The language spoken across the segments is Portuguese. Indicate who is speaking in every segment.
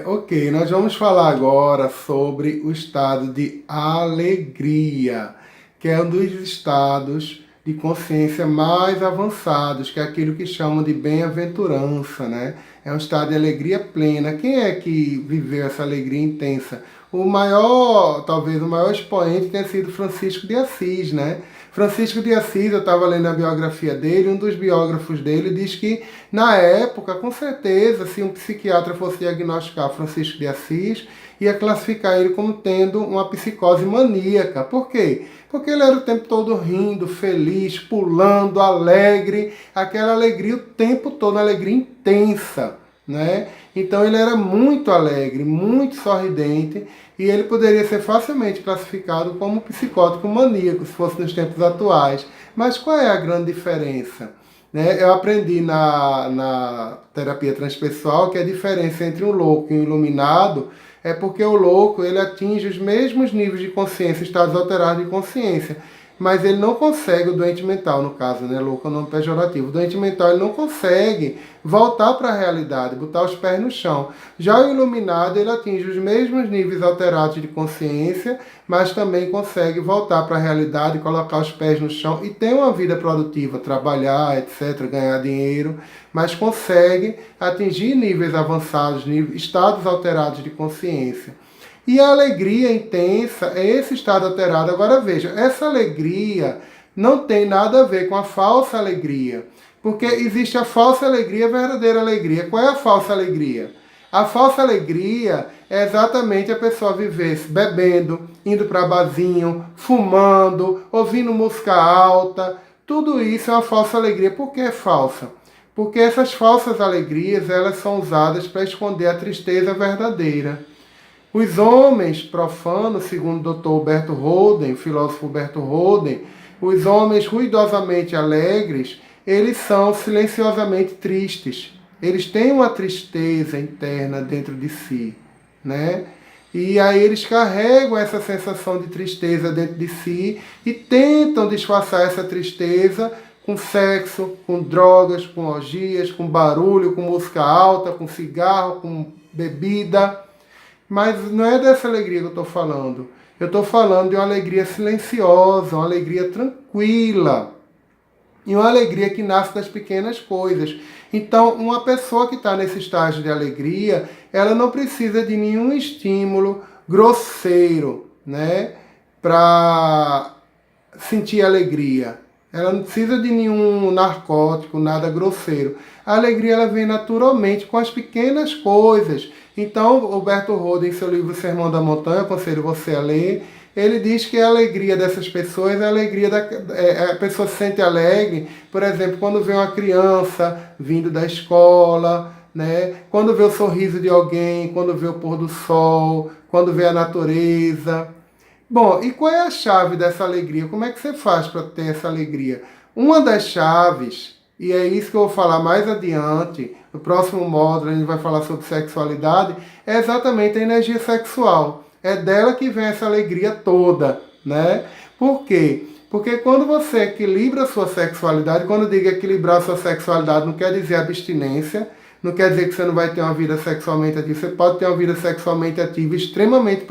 Speaker 1: Ok, nós vamos falar agora sobre o estado de alegria, que é um dos estados de consciência mais avançados, que é aquilo que chamam de bem-aventurança, né? É um estado de alegria plena. Quem é que viveu essa alegria intensa? O maior, talvez o maior expoente tenha sido Francisco de Assis, né? Francisco de Assis, eu estava lendo a biografia dele, um dos biógrafos dele diz que, na época, com certeza, se um psiquiatra fosse diagnosticar Francisco de Assis, ia classificar ele como tendo uma psicose maníaca. Por quê? Porque ele era o tempo todo rindo, feliz, pulando, alegre, aquela alegria o tempo todo, uma alegria intensa, né? Então ele era muito alegre, muito sorridente, e ele poderia ser facilmente classificado como psicótico maníaco, se fosse nos tempos atuais. Mas qual é a grande diferença? Né? Eu aprendi na terapia transpessoal que a diferença entre um louco e um iluminado é porque o louco ele atinge os mesmos níveis de consciência, estados alterados de consciência, mas ele não consegue, o doente mental no caso, né? Louco é um nome pejorativo. O doente mental ele não consegue voltar para a realidade, botar os pés no chão. Já o iluminado ele atinge os mesmos níveis alterados de consciência, mas também consegue voltar para a realidade, colocar os pés no chão e ter uma vida produtiva, trabalhar, etc., ganhar dinheiro, mas consegue atingir níveis avançados, estados alterados de consciência. E a alegria intensa é esse estado alterado. Agora veja, essa alegria não tem nada a ver com a falsa alegria. Porque existe a falsa alegria e a verdadeira alegria. Qual é a falsa alegria? A falsa alegria é exatamente a pessoa viver bebendo, indo para barzinho, fumando, ouvindo música alta. Tudo isso é uma falsa alegria. Por que é falsa? Porque essas falsas alegrias elas são usadas para esconder a tristeza verdadeira. Os homens profanos, segundo o Dr. Huberto Roden, o filósofo Huberto Roden, os homens ruidosamente alegres, eles são silenciosamente tristes. Eles têm uma tristeza interna dentro de si, né? E aí eles carregam essa sensação de tristeza dentro de si e tentam disfarçar essa tristeza com sexo, com drogas, com orgias, com barulho, com música alta, com cigarro, com bebida. Mas não é dessa alegria que eu estou falando. Eu estou falando de uma alegria silenciosa, uma alegria tranquila. E uma alegria que nasce das pequenas coisas. Então, uma pessoa que está nesse estágio de alegria, ela não precisa de nenhum estímulo grosseiro, né, para sentir alegria. Ela não precisa de nenhum narcótico, nada grosseiro. A alegria ela vem naturalmente com as pequenas coisas. Então, Roberto Roda, em seu livro Sermão da Montanha, aconselho você a ler, ele diz que a alegria dessas pessoas é a alegria a pessoa se sente alegre, por exemplo, quando vê uma criança vindo da escola, né? Quando vê o sorriso de alguém, quando vê o pôr do sol, quando vê a natureza. Bom, e qual é a chave dessa alegria? Como é que você faz para ter essa alegria? Uma das chaves, e é isso que eu vou falar mais adiante, no próximo módulo a gente vai falar sobre sexualidade, é exatamente a energia sexual. É dela que vem essa alegria toda, né? Por quê? Porque quando você equilibra a sua sexualidade, quando eu digo equilibrar a sua sexualidade, não quer dizer abstinência, não quer dizer que você não vai ter uma vida sexualmente ativa. Você pode ter uma vida sexualmente ativa extremamente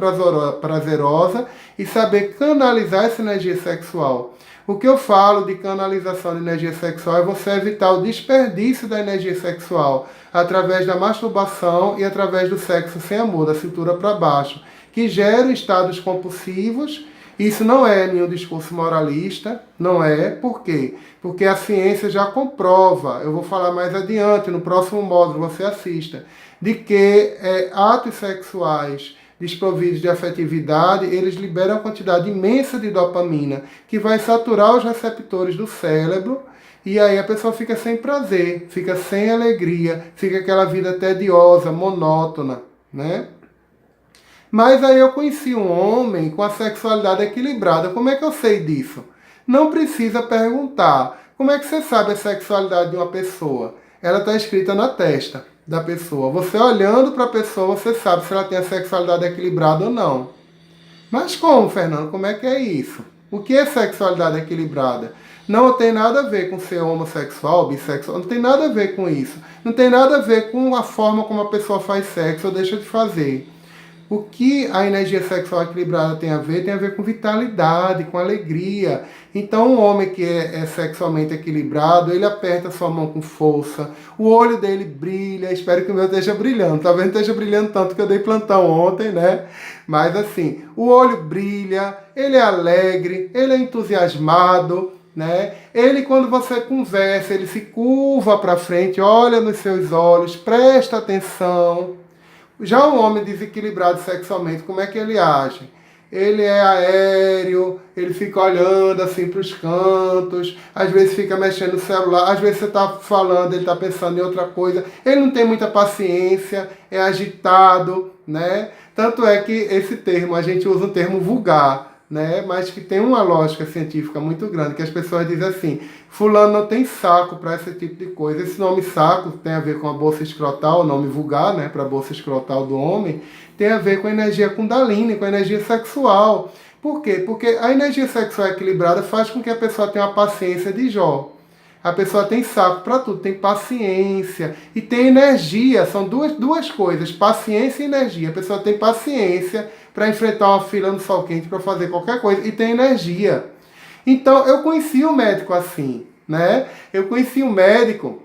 Speaker 1: prazerosa e saber canalizar essa energia sexual. O que eu falo de canalização de energia sexual é você evitar o desperdício da energia sexual através da masturbação e através do sexo sem amor, da cintura para baixo, que geram estados compulsivos. Isso não é nenhum discurso moralista, não é. Por quê? Porque a ciência já comprova, eu vou falar mais adiante, no próximo módulo você assista, de que atos sexuais desprovidos de afetividade, eles liberam uma quantidade imensa de dopamina, que vai saturar os receptores do cérebro, e aí a pessoa fica sem prazer, fica sem alegria, fica aquela vida tediosa, monótona, né? Mas aí eu conheci um homem com a sexualidade equilibrada. Como é que eu sei disso? Não precisa perguntar. Como é que você sabe a sexualidade de uma pessoa? Ela está escrita na testa da pessoa. Você olhando para a pessoa, você sabe se ela tem a sexualidade equilibrada ou não. Mas como, Fernando? Como é que é isso? O que é sexualidade equilibrada? Não tem nada a ver com ser homossexual, bissexual, não tem nada a ver com isso. Não tem nada a ver com a forma como a pessoa faz sexo ou deixa de fazer. O que a energia sexual equilibrada tem a ver com vitalidade, com alegria. Então, um homem que é sexualmente equilibrado, ele aperta sua mão com força, o olho dele brilha, espero que o meu esteja brilhando. Talvez não esteja brilhando tanto que eu dei plantão ontem, né? Mas assim, o olho brilha, ele é alegre, ele é entusiasmado, né? Ele, quando você conversa, ele se curva para frente, olha nos seus olhos, presta atenção. Já um homem desequilibrado sexualmente, como é que ele age? Ele é aéreo, ele fica olhando assim para os cantos, às vezes fica mexendo no celular, às vezes você está falando, ele está pensando em outra coisa, ele não tem muita paciência, é agitado, né? Tanto é que esse termo, a gente usa um termo vulgar, né? Mas que tem uma lógica científica muito grande, que as pessoas dizem assim, fulano não tem saco para esse tipo de coisa. Esse nome saco tem a ver com a bolsa escrotal, o nome vulgar, né, para a bolsa escrotal do homem, tem a ver com a energia kundalini, com a energia sexual. Por quê? Porque a energia sexual equilibrada faz com que a pessoa tenha uma paciência de Jó. A pessoa tem saco para tudo, tem paciência e tem energia. São duas coisas, paciência e energia. A pessoa tem paciência para enfrentar uma fila no sol quente, para fazer qualquer coisa, e tem energia. Então, eu conheci um médico assim, né? Eu conheci um médico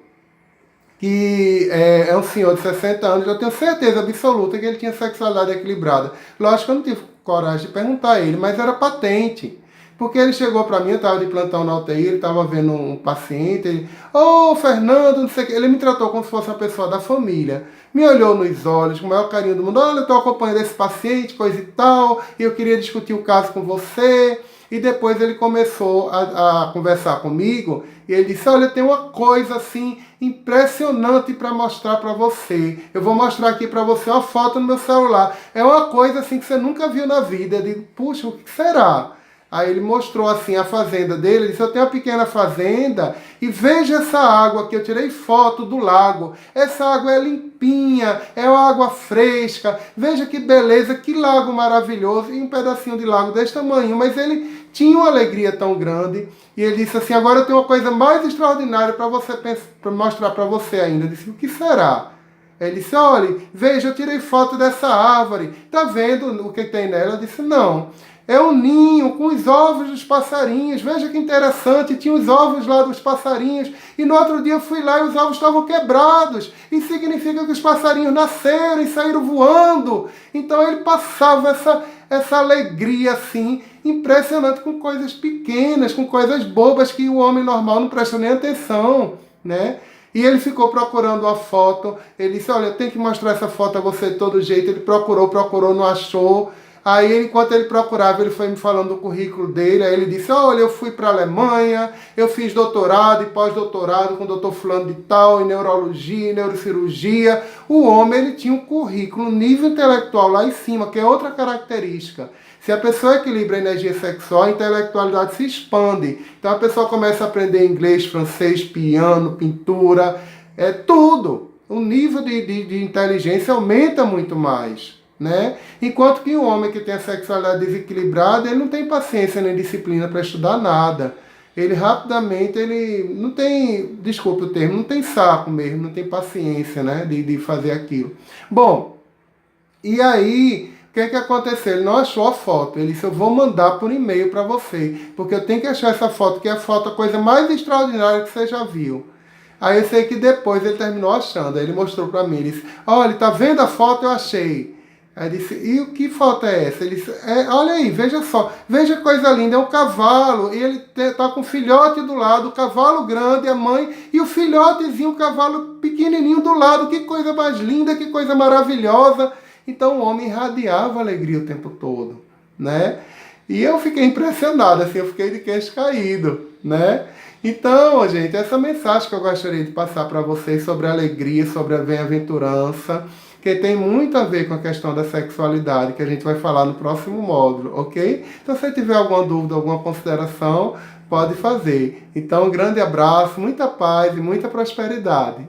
Speaker 1: que é um senhor de 60 anos, eu tenho certeza absoluta que ele tinha sexualidade equilibrada. Lógico que eu não tive coragem de perguntar a ele, mas era patente. Porque ele chegou para mim, eu estava de plantão na UTI, ele estava vendo um paciente, ele, ô Fernando, não sei o que, ele me tratou como se fosse uma pessoa da família. Me olhou nos olhos, com o maior carinho do mundo, olha, eu estou acompanhando esse paciente, coisa e tal, e eu queria discutir o caso com você. E depois ele começou a conversar comigo, e ele disse, olha, tem uma coisa assim impressionante para mostrar para você. Eu vou mostrar aqui para você uma foto no meu celular. É uma coisa assim que você nunca viu na vida. Eu digo, puxa, o que será? Aí ele mostrou assim a fazenda dele, ele disse, eu tenho uma pequena fazenda e veja essa água que eu tirei foto do lago. Essa água é limpinha, é uma água fresca, veja que beleza, que lago maravilhoso, e um pedacinho de lago desse tamanho, mas ele tinha uma alegria tão grande, e ele disse assim, agora eu tenho uma coisa mais extraordinária para você para mostrar para você ainda. Eu disse, o que será? Ele disse, olha, veja, eu tirei foto dessa árvore, tá vendo o que tem nela? Eu disse, não. É um ninho com os ovos dos passarinhos. Veja que interessante, tinha os ovos lá dos passarinhos. E no outro dia eu fui lá e os ovos estavam quebrados. Isso significa que os passarinhos nasceram e saíram voando. Então ele passava essa alegria assim, impressionante, com coisas pequenas, com coisas bobas que o homem normal não presta nem atenção, né? E ele ficou procurando a foto. Ele disse, olha, eu tenho que mostrar essa foto a você de todo jeito. Ele procurou, não achou. Aí, enquanto ele procurava, ele foi me falando do currículo dele. Aí ele disse, olha, eu fui para a Alemanha, eu fiz doutorado e pós-doutorado com o doutor fulano de tal, em neurologia, em neurocirurgia. O homem, ele tinha um currículo, um nível intelectual lá em cima, que é outra característica. Se a pessoa equilibra a energia sexual, a intelectualidade se expande. Então a pessoa começa a aprender inglês, francês, piano, pintura, tudo. O nível de inteligência aumenta muito mais, né? Enquanto que um homem que tem a sexualidade desequilibrada, ele não tem paciência nem disciplina para estudar nada. Ele rapidamente, ele não tem, desculpa o termo, não tem saco mesmo, não tem paciência, né, de fazer aquilo. Bom, e aí, o que aconteceu? Ele não achou a foto. Ele disse, eu vou mandar por e-mail para você, porque eu tenho que achar essa foto, que é a foto, a coisa mais extraordinária que você já viu. Aí eu sei que depois ele terminou achando, aí ele mostrou para mim, ele disse, olha, tá vendo a foto? Eu achei. Aí disse, e que foto é essa? Ele disse, olha aí, veja só, veja que coisa linda, é um cavalo, e ele tá com o filhote do lado, o cavalo grande, a mãe, e o filhotezinho, o cavalo pequenininho do lado, que coisa mais linda, que coisa maravilhosa. Então o homem irradiava alegria o tempo todo, né? E eu fiquei impressionado, assim, eu fiquei de queixo caído, né? Então, gente, essa mensagem que eu gostaria de passar para vocês sobre a alegria, sobre a bem-aventurança, que tem muito a ver com a questão da sexualidade, que a gente vai falar no próximo módulo, ok? Então, se você tiver alguma dúvida, alguma consideração, pode fazer. Então, um grande abraço, muita paz e muita prosperidade.